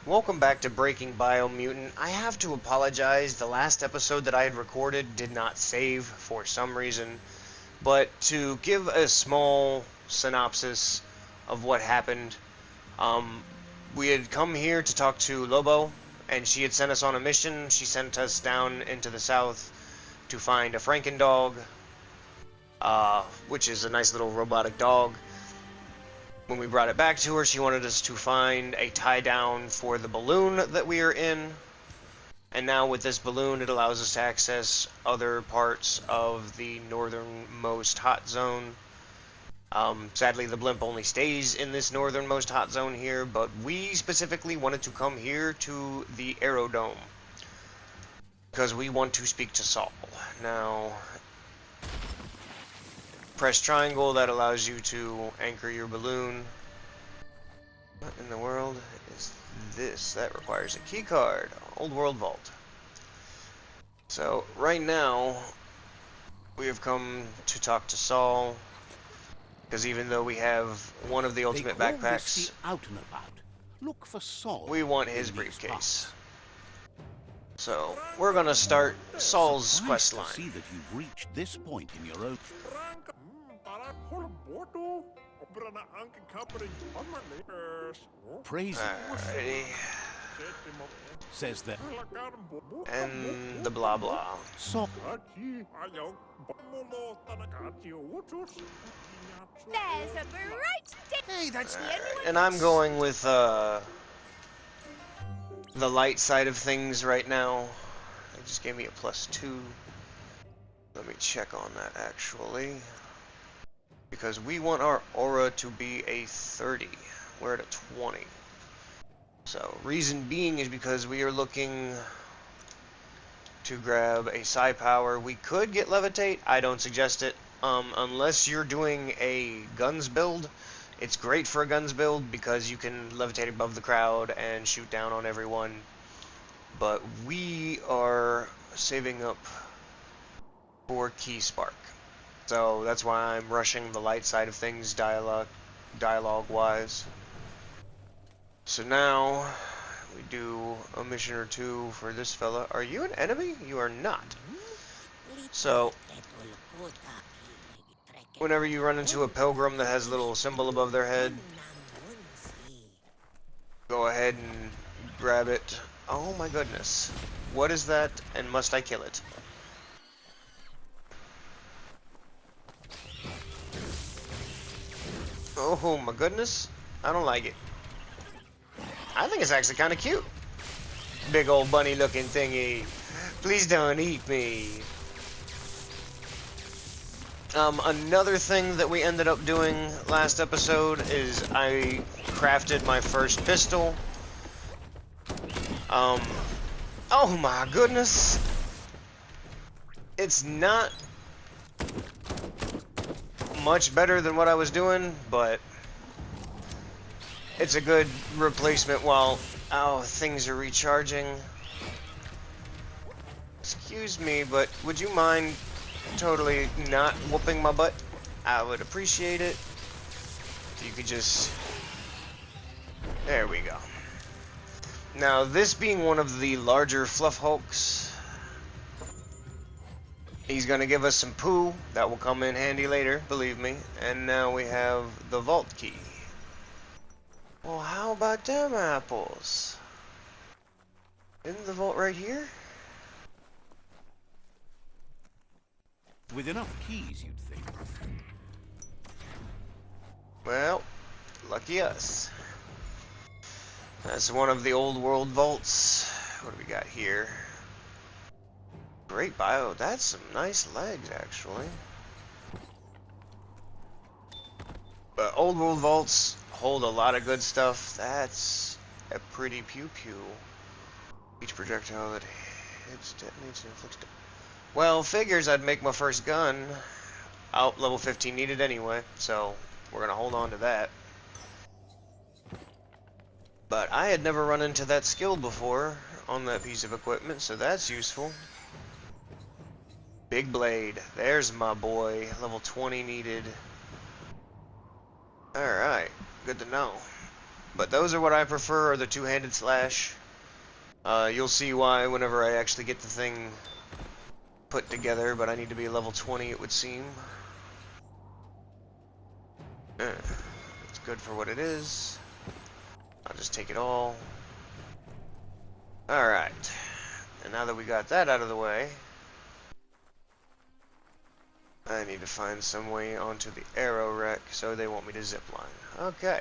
Welcome back to Breaking Biomutant. I have to apologize, the last episode that I had recorded did not save for some reason, but to give a small synopsis of what happened, um, we had come here to talk to Lobo, and she had sent us on a mission. She sent us down into the south to find a Frankendog, which is a nice little robotic dog. When we brought it back to her, she wanted us to find a tie-down for the balloon that we are in. And now with this balloon, it allows us to access other parts of the northernmost hot zone. Sadly, the blimp only stays in this northernmost hot zone here, but we specifically wanted to come here to the aerodome because we want to speak to Saul. Now, press triangle, that allows you to anchor your balloon. What in the world is this? That requires a key card. Old World Vault. So, right now, we have come to talk to Saul, because even though we have one of the ultimate backpacks, out and about. Look for Saul. we want his briefcase. So, we're gonna start Saul's quest line. See that you've reached this point in your own. Praise Alrighty. says that. And the blah blah. Saul. There's a bright day. Hey, that's And I'm going with the light side of things right now. It just gave me a +2. Let me check on that actually. Because we want our aura to be a 30. We're at a 20. So, reason being is because we are looking to grab a psi power. We could get levitate. I don't suggest it. Unless you're doing a guns build. It's great for a guns build because you can levitate above the crowd and shoot down on everyone. But we are saving up for Key Spark. So that's why I'm rushing the light side of things dialogue-wise. So now we do a mission or two for this fella. Are you an enemy? You are not. So whenever you run into a pilgrim that has a little symbol above their head, go ahead and grab it. Oh my goodness. What is that, and must I kill it? Oh my goodness. I don't like it. I think it's actually kind of cute. Big old bunny looking thingy. Please don't eat me. Another thing that we ended up doing last episode is I crafted my first pistol. Oh my goodness. It's not much better than what I was doing, but it's a good replacement while things are recharging. Excuse me, but would you mind totally not whooping my butt? I would appreciate it if you could just... There we go. Now, this being one of the larger fluff hulks, he's gonna give us some poo. That will come in handy later, believe me. And now we have the vault key. Well, how about them apples? Isn't the vault right here? With enough keys, you'd think. Well, lucky us. That's one of the old world vaults. What do we got here? Great bio. That's some nice legs, actually. But old world vaults hold a lot of good stuff. That's a pretty pew-pew. Each projectile that hits detonates and inflicts... Well, figures I'd make my first gun. Oh, level 15 needed anyway, so we're gonna hold on to that. But I had never run into that skill before on that piece of equipment, so that's useful. Big blade. There's my boy. Level 20 needed. Alright. Good to know. But those are what I prefer, are the two-handed slash. You'll see why whenever I actually get the thing put together, but I need to be level 20, it would seem. It's good for what it is. I'll just take it all. Alright. And now that we got that out of the way, I need to find some way onto the arrow wreck, so they want me to zipline. Okay.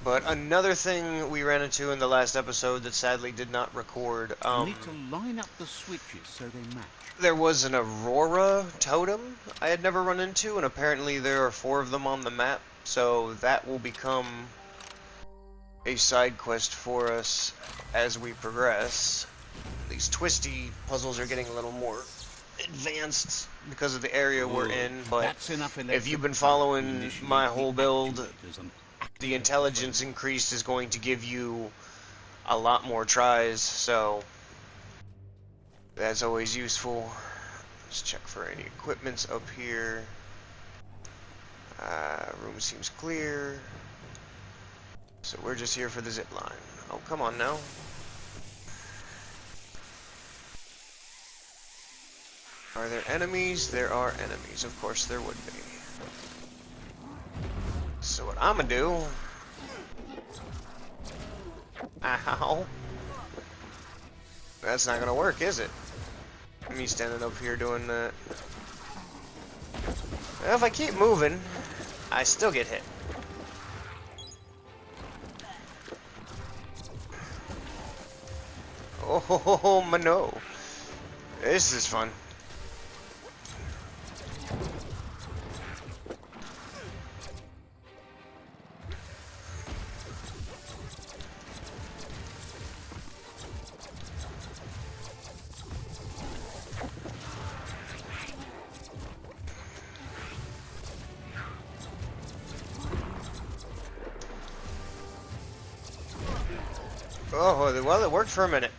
But another thing we ran into in the last episode that sadly did not record, You need to line up the switches so they match. there was an Aurora totem I had never run into, and apparently there are 4 of them on the map, so that will become a side quest for us as we progress. These twisty puzzles are getting a little more advanced because of the area we're in, but That's enough if you've been following Initiate my the whole build, actuators and the activate intelligence increased is going to give you a lot more tries, so that's always useful. Let's check for any equipments up here. Room seems clear. So we're just here for the zip line. Oh, come on now. Are there enemies? There are enemies. Of course there would be. So what I'm gonna do... Ow. That's not gonna work, is it? Me standing up here doing that. Well, if I keep moving, I still get hit. Oh, no. This is fun. Oh, well, it worked for a minute.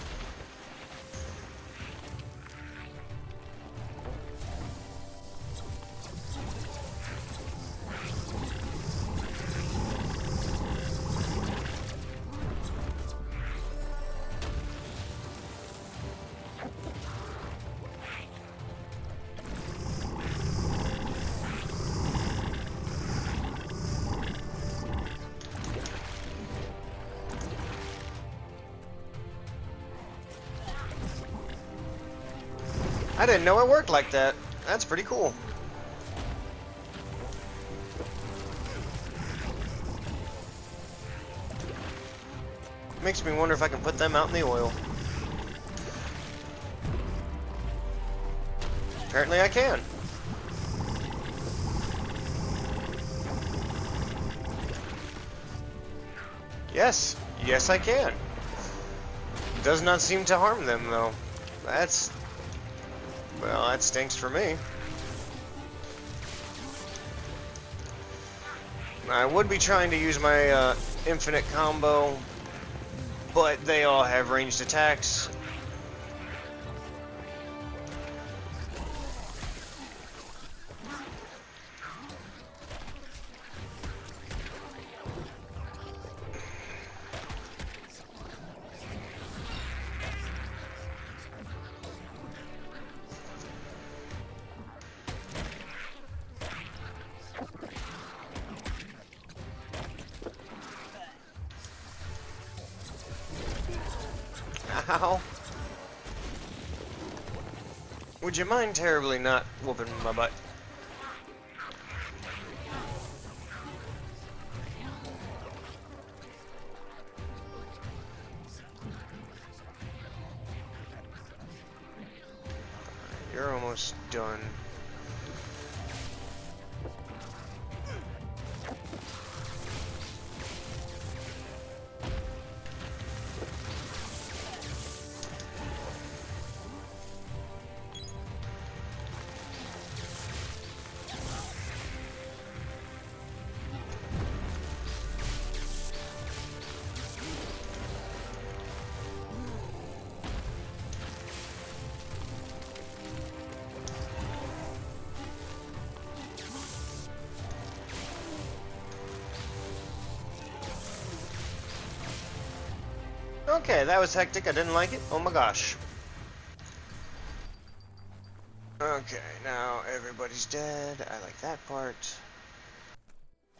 I didn't know it worked like that. That's pretty cool. Makes me wonder if I can put them out in the oil. Apparently I can. Yes. Yes, I can. Does not seem to harm them, though. That's... well, that stinks for me. I would be trying to use my infinite combo, but they all have ranged attacks. Ow. Would you mind terribly not whooping my butt? You're almost done. Okay, that was hectic. I didn't like it. Oh my gosh. Okay, now everybody's dead. I like that part.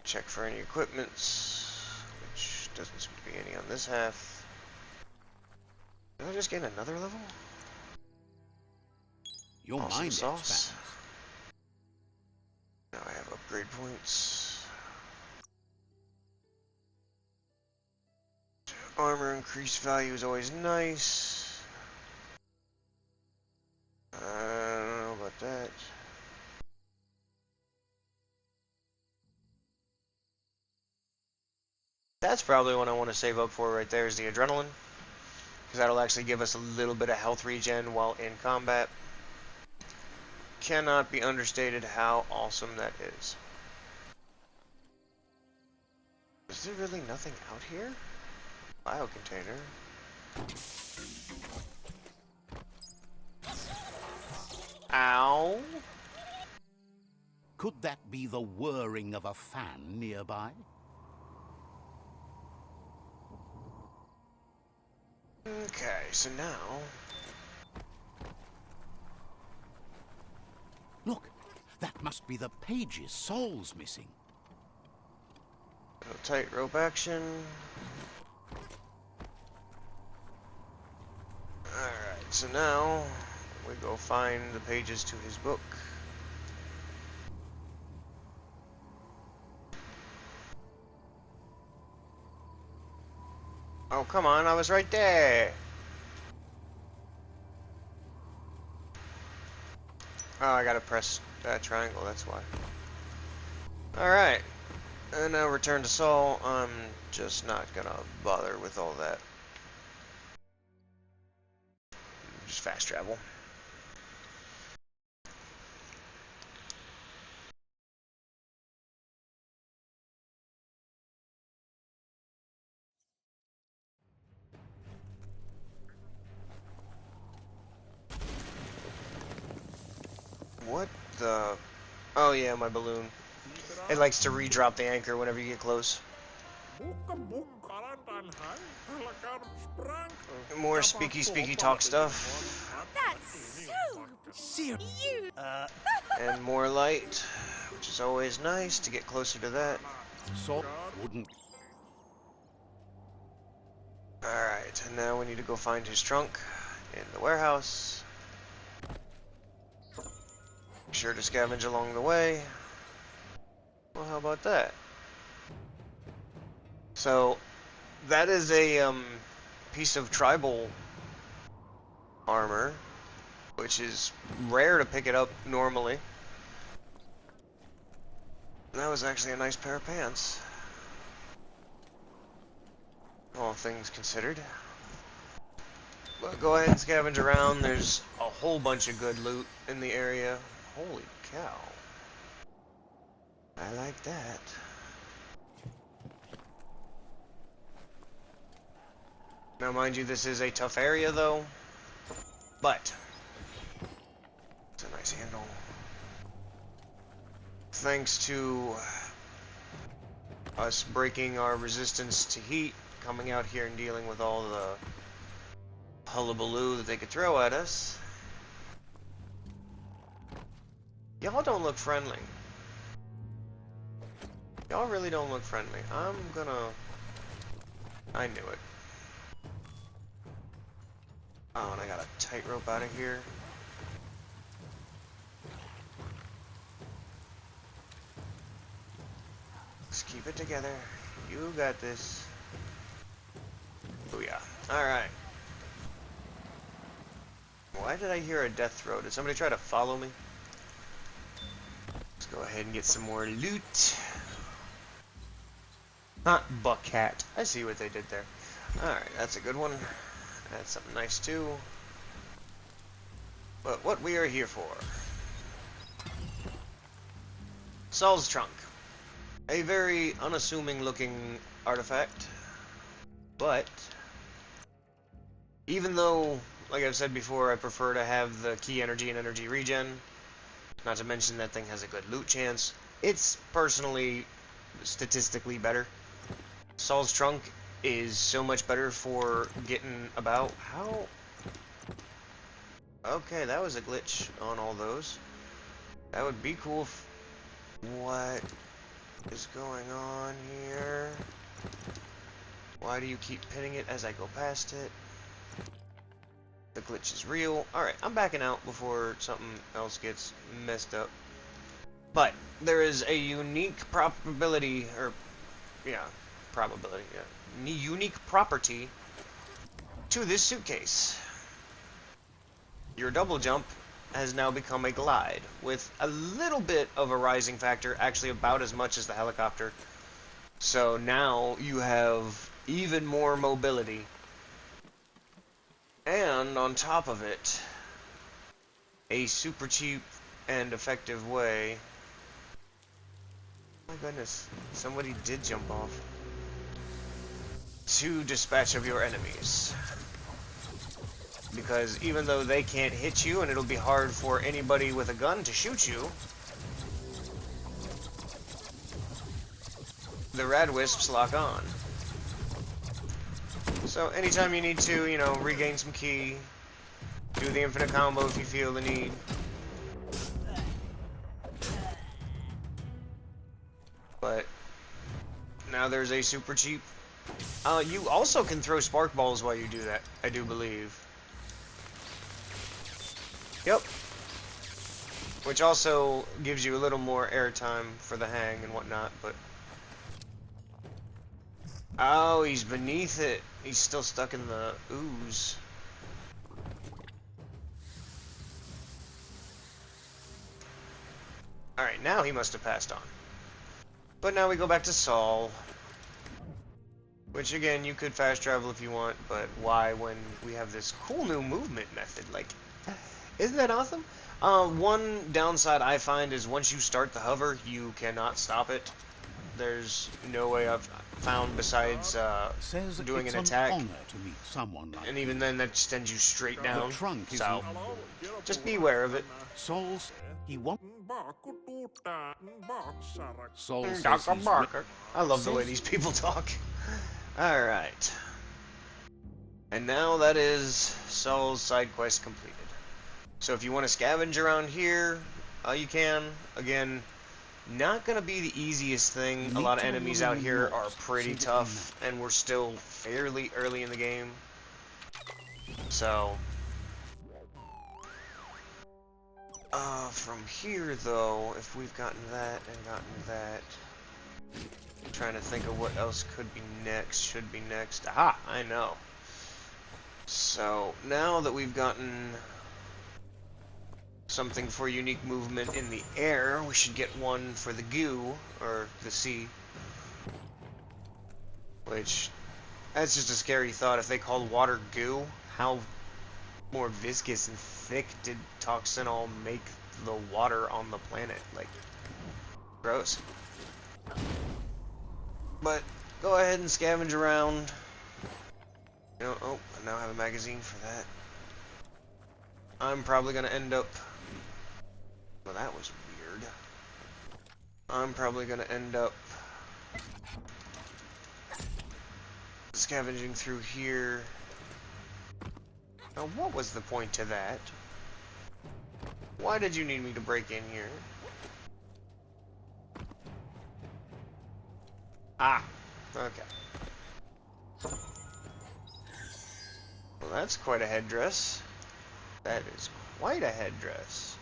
Check for any equipments, which doesn't seem to be any on this half. Did I just gain another level? Your Awesome mind sauce. expands. Now I have upgrade points. Armor increased value is always nice. I don't know about that. That's probably what I want to save up for right there is the adrenaline. Because that'll actually give us a little bit of health regen while in combat. Cannot be understated how awesome that is. Is there really nothing out here? Biocontainer. Ow! Could that be the whirring of a fan nearby? Okay, so now... Look, that must be the page's souls missing. Tightrope action. Alright, so now we go find the pages to his book. Oh, come on, I was right there! Oh, I gotta press that triangle, that's why. Alright, and now return to Saul. I'm just not gonna bother with all that. Just fast travel. What the... Oh yeah, my balloon. It likes to re-drop the anchor whenever you get close. More speaky talk stuff. That's so you. And more light, which is always nice to get closer to that. So wouldn't. Alright, and now we need to go find his trunk in the warehouse. Be sure to scavenge along the way. Well, how about that? So, that is a piece of tribal armor, which is rare to pick it up normally. That was actually a nice pair of pants, all things considered. But go ahead and scavenge around. There's a whole bunch of good loot in the area. Holy cow. I like that. Now, mind you, this is a tough area, though. But it's a nice handle. Thanks to us breaking our resistance to heat, coming out here and dealing with all the hullabaloo that they could throw at us. Y'all don't look friendly. Y'all really don't look friendly. I knew it. Oh, and I got a tightrope out of here. Let's keep it together. You got this. Booyah. Alright. Why did I hear a death throw? Did somebody try to follow me? Let's go ahead and get some more loot. Not buckhat. I see what they did there. Alright, that's a good one. That's something nice too. But what we are here for. Saul's trunk. A very unassuming looking artifact. But even though, like I've said before, I prefer to have the key energy and energy regen, not to mention that thing has a good loot chance, it's personally statistically better. Saul's trunk is so much better for getting about. How? Okay, that was a glitch on all those. That would be cool if... What is going on here? Why do you keep hitting it as I go past it? The glitch is real. Alright, I'm backing out before something else gets messed up. But there is a unique probability, or yeah, probability, yeah, unique property to this suitcase. Your double jump has now become a glide with a little bit of a rising factor, actually about as much as the helicopter. So now you have even more mobility. And on top of it, a super cheap and effective way. Oh my goodness, somebody did jump off. To dispatch of your enemies. Because even though they can't hit you, and it'll be hard for anybody with a gun to shoot you, the rad wisps lock on. So anytime you need to, you know, regain some ki, do the infinite combo if you feel the need. But now there's a super cheap. You also can throw spark balls while you do that, I do believe. Yep. Which also gives you a little more airtime for the hang and whatnot, but... Oh, he's beneath it. He's still stuck in the ooze. Alright, now he must have passed on. But now we go back to Saul. Which, again, you could fast travel if you want, but why when we have this cool new movement method? Like, isn't that awesome? One downside I find is once you start the hover, you cannot stop it. There's no way I've found besides Says doing it's an attack. honor to meet someone like And even then, that just sends you straight down. The trunk is So, just be aware of it. Saul's. He won't. Saul says Dr. he's Barker. I love the way says- these people talk. Alright. And now that is Saul's side quest completed. So if you want to scavenge around here, you can. Again, not going to be the easiest thing. A lot of enemies out here are pretty tough, and we're still fairly early in the game. So, from here though, if we've gotten that and gotten that, I'm trying to think of what else could be next, should be next. Aha, I know. So, now that we've gotten something for unique movement in the air, we should get one for the goo, or the sea. Which, that's just a scary thought. If they called water goo, how more viscous and thick did Toxinol make the water on the planet? Like, gross. But, go ahead and scavenge around. You know, oh, I now have a magazine for that. I'm probably gonna end up... Well, that was weird. I'm probably gonna end up scavenging through here. Now, what was the point to that? Why did you need me to break in here? Ah, okay. Well, that's quite a headdress. That is quite a headdress.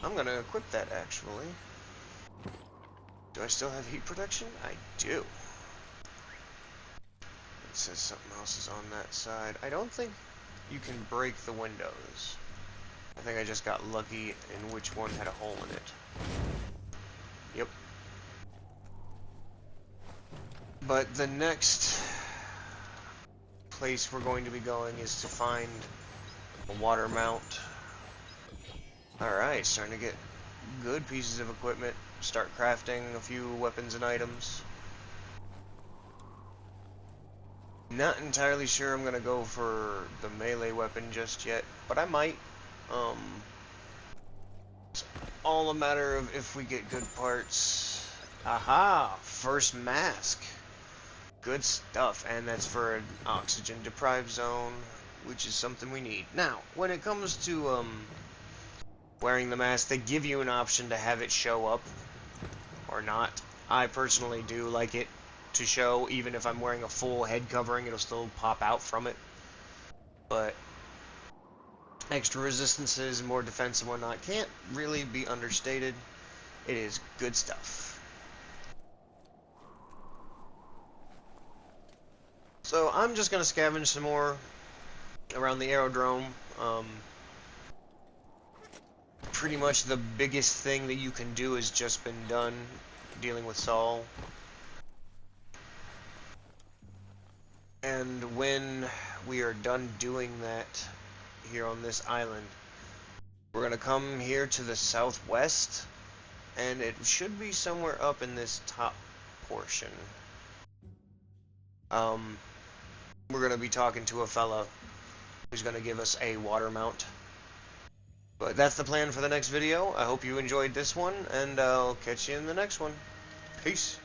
I'm gonna equip that, actually. Do I still have heat protection? I do. It says something else is on that side. I don't think you can break the windows. I think I just got lucky in which one had a hole in it. Yep. But the next place we're going to be going is to find a water mount. Alright, starting to get good pieces of equipment. Start crafting a few weapons and items. Not entirely sure I'm gonna go for the melee weapon just yet, but I might. It's all a matter of if we get good parts Aha! First mask. Good stuff, and that's for an oxygen-deprived zone, which is something we need. Now, when it comes to wearing the mask, they give you an option to have it show up or not. I personally do like it to show, even if I'm wearing a full head covering, it'll still pop out from it. But extra resistances, more defense and whatnot can't really be understated. It is good stuff. So I'm just going to scavenge some more around the aerodrome. Pretty much the biggest thing that you can do has just been done, dealing with Saul. And when we are done doing that here on this island, we're going to come here to the southwest, and it should be somewhere up in this top portion. We're going to be talking to a fella who's going to give us a water mount. But that's the plan for the next video. I hope you enjoyed this one, and I'll catch you in the next one. Peace.